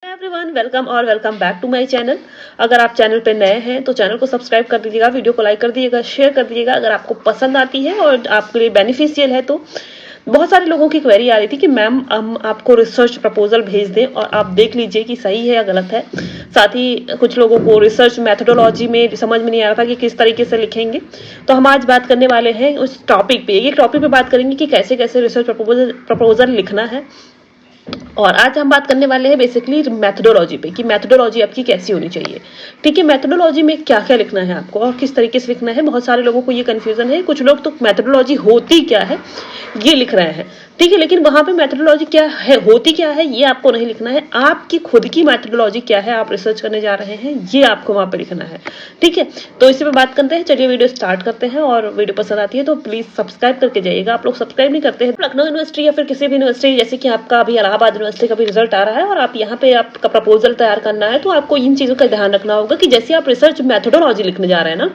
Everyone, welcome और welcome back to my channel. अगर आप चैनल पे नए हैं तो चैनल को सब्सक्राइब कर दीजिएगा, वीडियो को लाइक कर दीजिएगा, शेयर कर दीजिएगा अगर आपको पसंद आती है और आपके लिए बेनिफिशियल है। तो बहुत सारे लोगों की क्वेरी आ रही थी कि मैम हम आपको रिसर्च प्रपोजल भेज दें और आप देख लीजिए कि सही है या गलत है। साथ ही कुछ लोगों को रिसर्च मैथडोलॉजी में समझ में नहीं आ रहा था कि किस तरीके से लिखेंगे। तो हम आज बात करने वाले हैं उस टॉपिक पे, ये टॉपिक पे बात करेंगे कि कैसे कैसे रिसर्च प्रपोजल लिखना है। और आज हम बात करने वाले हैं बेसिकली मैथडोलॉजी पे कि मैथडोलॉजी आपकी कैसी होनी चाहिए। ठीक है, मैथडोलॉजी में क्या क्या लिखना है आपको और किस तरीके से लिखना है। बहुत सारे लोगों को ये कंफ्यूजन है, कुछ लोग तो मैथडोलॉजी होती क्या है ये लिख रहे हैं। ठीक है, लेकिन वहां पे मैथडोलॉजी क्या है, होती क्या है, ये आपको नहीं लिखना है। आपकी खुद की मैथडोलॉजी क्या है, आप रिसर्च करने जा रहे हैं, ये आपको वहां पे लिखना है। ठीक है, तो इसी पे बात करते हैं। चलिए वीडियो स्टार्ट करते हैं और वीडियो पसंद आती है तो प्लीज सब्सक्राइब करके जाइएगा। आप लोग सब्सक्राइब नहीं करते हैं, लखनऊ यूनिवर्सिटी या फिर किसी भी यूनिवर्सिटी, जैसे कि आपका अभी इलाहाबाद यूनिवर्सिटी का भी रिजल्ट आ रहा है और आप यहाँ पे आपका प्रपोजल तैयार करना है, तो आपको इन चीजों का ध्यान रखना होगा कि जैसे आप रिसर्च मैथडोलॉजी लिखने जा रहे हैं ना,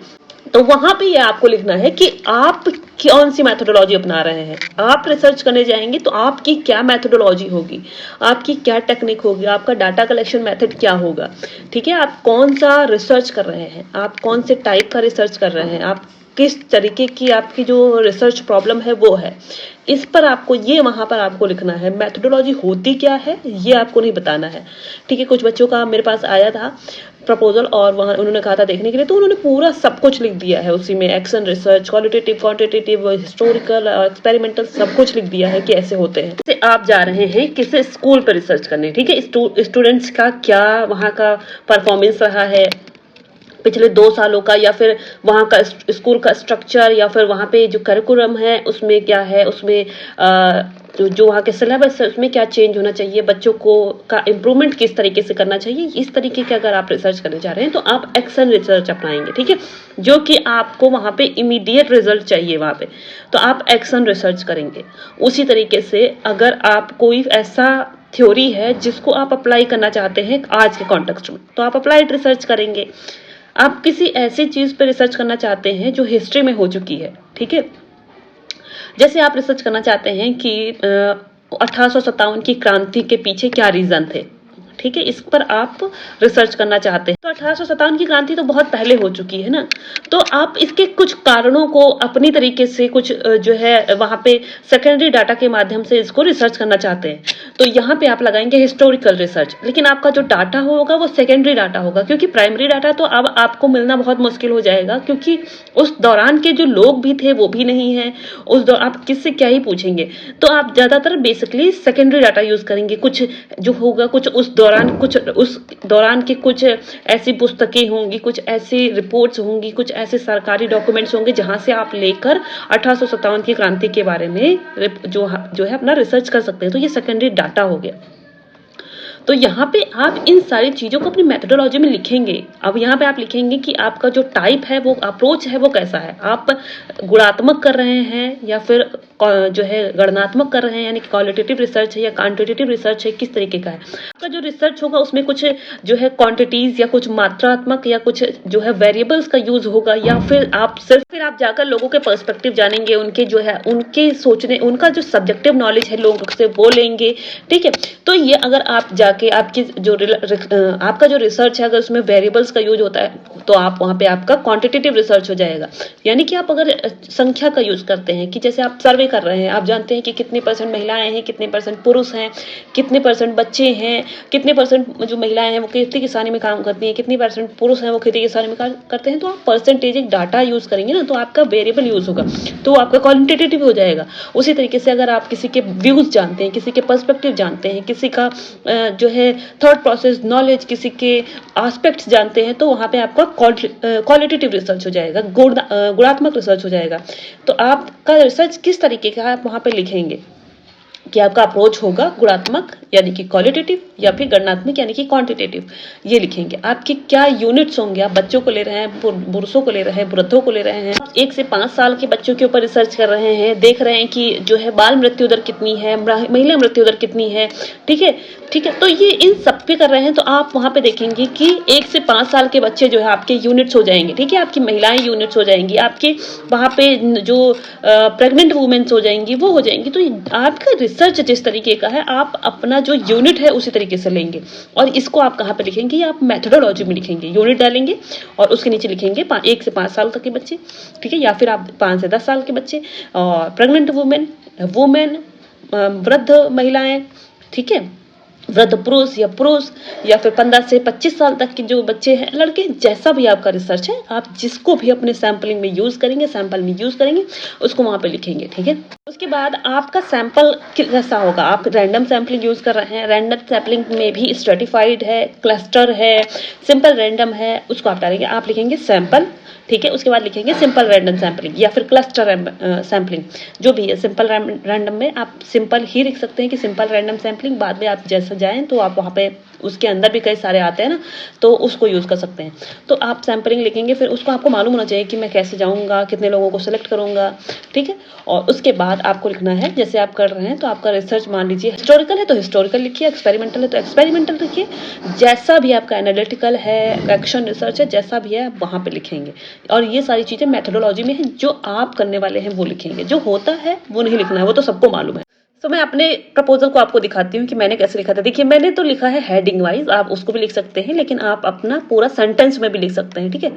तो वहां पे ये आपको लिखना है कि आप कौन सी मैथडोलॉजी अपना रहे हैं। आप रिसर्च करने जाएंगे तो आपकी क्या मैथडोलॉजी होगी, आपकी क्या टेक्निक होगी, आपका डाटा कलेक्शन मेथड क्या होगा। ठीक है, आप कौन सा रिसर्च कर रहे हैं, आप कौन से टाइप का रिसर्च कर रहे हैं, आप किस तरीके की आपकी जो रिसर्च प्रॉब्लम है वो है, इस पर आपको ये वहां पर आपको लिखना है। मैथडोलॉजी होती क्या है ये आपको नहीं बताना है। ठीक है, कुछ बच्चों का मेरे पास आया था प्रपोजल और वहां उन्होंने कहा था देखने के लिए, तो उन्होंने पूरा सब कुछ लिख दिया है उसी में, action research, qualitative, quantitative, historical, experimental, सब कुछ लिख दिया है कि ऐसे होते हैं। जैसे आप जा रहे हैं किसी स्कूल पर रिसर्च करने, ठीक है, स्टूडेंट्स का क्या वहां का परफॉर्मेंस रहा है पिछले 2 सालों का, या फिर वहाँ का स्कूल का स्ट्रक्चर, या फिर वहाँ पे जो करिकुलम है उसमें क्या है, उसमें जो वहाँ के सिलेबस है उसमें क्या चेंज होना चाहिए, बच्चों को का इम्प्रूवमेंट किस तरीके से करना चाहिए। इस तरीके के अगर आप रिसर्च करने जा रहे हैं तो आप एक्शन रिसर्च अपनाएंगे। ठीक है, जो कि आपको वहाँ पे इमीडिएट रिजल्ट चाहिए वहाँ पे, तो आप एक्शन रिसर्च करेंगे। उसी तरीके से अगर आप कोई ऐसा थ्योरी है जिसको आप अप्लाई करना चाहते हैं आज के कॉन्टेक्स्ट में, तो आप अप्लाइड रिसर्च करेंगे। आप किसी ऐसी चीज पर रिसर्च करना चाहते हैं जो हिस्ट्री में हो चुकी है, ठीक है, जैसे आप रिसर्च करना चाहते हैं कि 1857 की क्रांति के पीछे क्या रीजन थे। ठीक है, इस पर आप रिसर्च करना चाहते हैं। तो 1857 की क्रांति तो बहुत पहले हो चुकी है ना, तो आप इसके कुछ कारणों को अपनी तरीके से कुछ जो है वहां पे सेकेंडरी डाटा के माध्यम से इसको रिसर्च करना चाहते हैं, तो यहाँ पे आप लगाएंगे हिस्टोरिकल रिसर्च। लेकिन आपका जो डाटा होगा वो सेकेंडरी डाटा होगा, क्योंकि प्राइमरी डाटा तो अब आपको मिलना बहुत मुश्किल हो जाएगा, क्योंकि उस दौरान के जो लोग भी थे वो भी नहीं है। उस दौरान आप किससे क्या ही पूछेंगे, तो आप ज्यादातर बेसिकली सेकेंडरी डाटा यूज करेंगे। कुछ जो होगा कुछ उस दौरान के कुछ ऐसी पुस्तकें होंगी, कुछ ऐसी रिपोर्ट्स होंगी, कुछ ऐसे सरकारी डॉक्यूमेंट्स होंगे जहां से आप लेकर 1857 की क्रांति के बारे में जो है अपना रिसर्च कर सकते हैं। तो ये सेकेंडरी डाटा हो गया। तो यहाँ पे आप इन सारी चीजों को अपनी मेथडोलॉजी में लिखेंगे। अब यहाँ पे आप लिखेंगे कि आपका जो टाइप है, वो अप्रोच है, वो कैसा है। आप गुणात्मक कर रहे हैं या फिर जो है गणनात्मक कर रहे हैं, यानी क्वालिटेटिव रिसर्च है या क्वांटिटेटिव रिसर्च है, किस तरीके का है आपका जो रिसर्च होगा। उसमें कुछ जो है क्वांटिटीज या कुछ मात्रात्मक या कुछ जो है वेरिएबल्स का यूज होगा, या फिर आप जाकर लोगों के पर्सपेक्टिव जानेंगे, उनके जो है उनके सोचने, उनका जो सब्जेक्टिव नॉलेज है लोगों से वो लेंगे। ठीक है, तो ये अगर आप जाके आपकी जो आपका जो रिसर्च है अगर उसमें वेरिएबल्स का यूज होता है तो आप वहां पे आपका क्वांटिटेटिव रिसर्च हो जाएगा। यानी कि आप अगर संख्या का यूज करते हैं कि जैसे आप सर्वे कर रहे हैं, आप जानते हैं कि कितने % महिलाएं हैं, कितने % पुरुष हैं, कितने % बच्चे हैं, कितने % जो महिलाएं हैं वो खेती किसानी में काम करती हैं, कितनी % पुरुष हैं वो खेती किसानी में काम करते हैं, तो आप परसेंटेज एक डाटा यूज करेंगे ना, तो आपका वेरिएबल यूज होगा, तो आपका क्वांटिटेटिव हो जाएगा। उसी तरीके से अगर आप किसी के व्यूज जानते हैं, किसी के पर्सपेक्टिव जानते हैं, किसी का जो है थॉट प्रोसेस नॉलेज, किसी के एस्पेक्ट्स जानते हैं, तो वहां पे आपका क्वालिटेटिव रिसर्च हो जाएगा, गुणात्मक रिसर्च हो जाएगा। तो आपका रिसर्च किस तरीके का आप वहां पे लिखेंगे कि आपका अप्रोच होगा गुणात्मक यानी कि क्वालिटेटिव, या फिर गणनात्मक यानी कि क्वांटिटेटिव, ये लिखेंगे। आपके क्या यूनिट्स होंगे, आप बच्चों को ले रहे हैं, पुरुषों को ले रहे हैं, वृद्धों को ले रहे हैं, 1 से 5 साल के बच्चों के ऊपर रिसर्च कर रहे हैं, देख रहे हैं कि जो है बाल मृत्यु दर कितनी है, महिला मृत्यु दर कितनी है। ठीक है, तो ये इन सब पे कर रहे हैं, तो आप वहां पे देखेंगे कि 1 से 5 साल के बच्चे जो है आपके यूनिट्स हो जाएंगे। ठीक है, आपकी महिलाएं यूनिट्स हो जाएंगी, आपके वहां पे जो प्रेग्नेंट वुमेन्स हो जाएंगी वो हो जाएंगी। तो आपका रिसर्च रिसर्च जिस तरीके का है आप अपना जो यूनिट है उसी तरीके से लेंगे, और इसको आप कहाँ पे लिखेंगे, आप मेथोडोलॉजी में लिखेंगे, यूनिट डालेंगे और उसके नीचे लिखेंगे 1 से 5 साल तक के बच्चे, ठीक है, या फिर आप 5 से 10 साल के बच्चे, और प्रेग्नेंट वुमेन, वृद्ध महिलाएं, ठीक है, वृद्ध पुरुष या फिर 15 से 25 साल तक के जो बच्चे हैं, लड़के, जैसा भी आपका रिसर्च है, आप जिसको भी अपने सैम्पलिंग में यूज करेंगे, सैंपल में यूज करेंगे, उसको वहां पे लिखेंगे, ठीक है। उसके बाद आपका सैंपल कैसा होगा, आप रैंडम सैम्पलिंग यूज कर रहे हैं, रैंडम सैम्पलिंग में भी स्ट्रेटिफाइड है, क्लस्टर है, सिंपल रैंडम है, उसको आप डालेंगे, आप लिखेंगे सैंपल, ठीक है। उसके बाद लिखेंगे सिंपल रैंडम सैम्पलिंग या फिर क्लस्टर सैम्पलिंग, जो भी है। सिंपल रैंडम में आप सिंपल ही लिख सकते हैं कि सिंपल रैंडम सैम्पलिंग, बाद में आप जैसा जाएं तो आप वहाँ पे उसके अंदर भी कई सारे आते हैं ना, तो उसको यूज़ कर सकते हैं। तो आप सैम्पलिंग लिखेंगे, फिर उसको आपको मालूम होना चाहिए कि मैं कैसे जाऊँगा, कितने लोगों को सिलेक्ट करूँगा, ठीक है। और उसके बाद आपको लिखना है, जैसे आप कर रहे हैं तो आपका रिसर्च मान लीजिए हिस्टोरिकल है तो हिस्टोरिकल लिखिए, एक्सपेरिमेंटल है तो एक्सपेरिमेंटल लिखिए, जैसा भी आपका एनालिटिकल है, एक्शन रिसर्च है, जैसा भी है आप वहाँ पे लिखेंगे। और ये सारी चीज़ें मेथोडोलॉजी में है, जो आप करने वाले हैं वो लिखेंगे, जो होता है वो नहीं लिखना है, वो तो सबको मालूम है। तो मैं अपने प्रपोजल को आपको दिखाती हूँ कि मैंने कैसे लिखा था। देखिए, मैंने तो लिखा है हेडिंग वाइज, आप उसको भी लिख सकते हैं, लेकिन आप अपना पूरा सेंटेंस में भी लिख सकते हैं, ठीक है,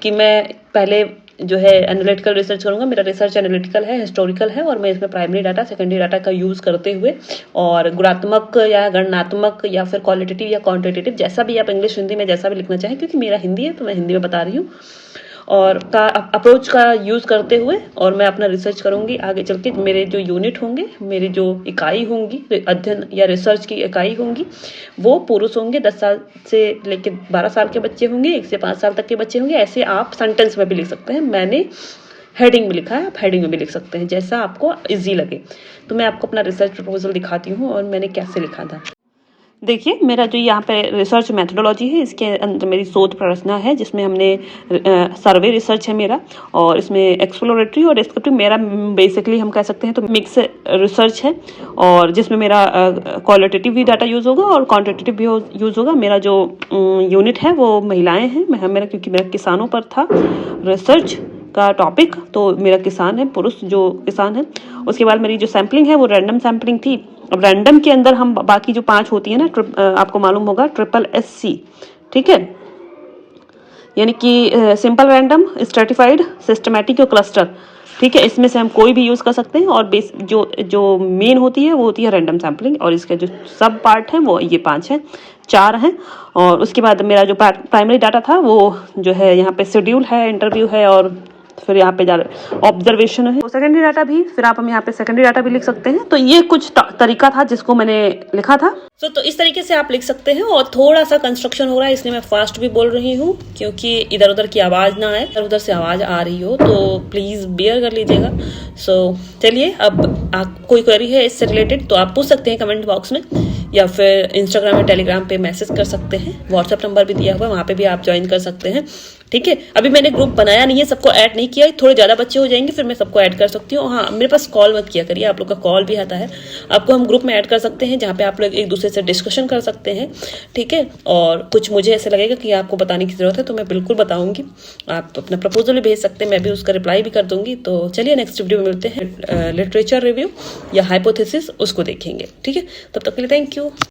कि मैं पहले जो है एनालिटिकल रिसर्च करूंगा, मेरा रिसर्च एनालिटिकल है, हिस्टोरिकल है, और मैं इसमें प्राइमरी डाटा, सेकेंडरी डाटा का यूज करते हुए और गुणात्मक या गणनात्मक या फिर क्वालिटेटिव या क्वांटिटेटिव, जैसा भी आप इंग्लिश हिंदी में जैसा भी लिखना चाहें, क्योंकि मेरा हिंदी है तो मैं हिंदी में बता रही हूँ, और का अप्रोच का यूज़ करते हुए, और मैं अपना रिसर्च करूंगी आगे चल के। मेरे जो यूनिट होंगे, मेरी जो इकाई होंगी, अध्ययन या रिसर्च की इकाई होंगी, वो पुरुष होंगे, 10 साल से लेकर 12 साल के बच्चे होंगे, 1 से 5 साल तक के बच्चे होंगे। ऐसे आप सेंटेंस में भी लिख सकते हैं, मैंने हेडिंग में लिखा है, आप हेडिंग में भी लिख सकते हैं, जैसा आपको इजी लगे। तो मैं आपको अपना रिसर्च प्रपोजल दिखाती हूँ और मैंने कैसे लिखा था। देखिए, मेरा जो यहाँ पे रिसर्च मेथोडोलॉजी है, इसके अंदर मेरी शोध प्रश्न है, जिसमें हमने सर्वे रिसर्च है मेरा, और इसमें एक्सप्लोरेटरी और डिस्क्रिप्टिव, मेरा बेसिकली हम कह सकते हैं तो मिक्स रिसर्च है, और जिसमें मेरा क्वालिटेटिव भी डाटा यूज़ होगा और क्वांटिटेटिव भी यूज़ होगा। मेरा जो यूनिट है वो महिलाएं हैं, मेरा क्योंकि मेरा किसानों पर था रिसर्च का टॉपिक, तो मेरा किसान है, पुरुष जो किसान है। उसके बाद मेरी जो सैम्पलिंग है वो रैंडम सैम्पलिंग थी। अब रैंडम के अंदर हम बाकी जो 5 होती है ना, आपको मालूम होगा SSC, ठीक है, यानी कि सिंपल रैंडम, स्ट्रेटिफाइड, सिस्टमैटिक और क्लस्टर, ठीक है। इसमें से हम कोई भी यूज़ कर सकते हैं, और जो मेन होती है वो होती है रैंडम सैम्पलिंग, और इसके जो सब पार्ट हैं वो ये 5 हैं, 4 हैं। और उसके बाद मेरा जो प्राइमरी डाटा था वो जो है यहाँ पे शेड्यूल है, इंटरव्यू है, और फिर यहाँ पे ऑब्जर्वेशन है। तो सेकेंडरी डाटा भी, फिर आप हम यहाँ पे सेकेंडरी डाटा भी लिख सकते हैं। तो ये कुछ तरीका था जिसको मैंने लिखा था। तो इस तरीके से आप लिख सकते हैं। और थोड़ा सा कंस्ट्रक्शन हो रहा है, इसलिए मैं फास्ट भी बोल रही हूँ, क्योंकि इधर उधर की आवाज़ ना आए, इधर उधर से आवाज़ आ रही हो तो प्लीज़ बेयर कर लीजिएगा। सो चलिए, अब आप कोई क्वेरी है इससे रिलेटेड तो आप पूछ सकते हैं कमेंट बॉक्स में, या फिर इंस्टाग्राम या टेलीग्राम पे मैसेज कर सकते हैं। व्हाट्सएप नंबर भी दिया हुआ है, वहाँ पे भी आप ज्वाइन कर सकते हैं, ठीक है। अभी मैंने ग्रुप बनाया नहीं है, सबको ऐड नहीं किया, थोड़े ज़्यादा बच्चे हो जाएंगे फिर मैं सबको ऐड कर सकती हूँ। हाँ, मेरे पास कॉल मत किया करिए, आप लोग का कॉल भी आता है। आपको हम ग्रुप में ऐड कर सकते हैं, जहाँ पे आप लोग एक दूसरे से डिस्कशन कर सकते हैं, ठीक है। और कुछ मुझे ऐसे लगेगा कि आपको बताने की ज़रूरत है तो मैं बिल्कुल बताऊँगी। आप अपना प्रपोजल भी भेज सकते हैं, मैं भी उसका रिप्लाई भी कर दूँगी। तो चलिए, नेक्स्ट वीडियो में मिलते हैं, लिटरेचर रिव्यू या हाइपोथेसिस, उसको देखेंगे, ठीक है। तब तक के लिए थैंक यू।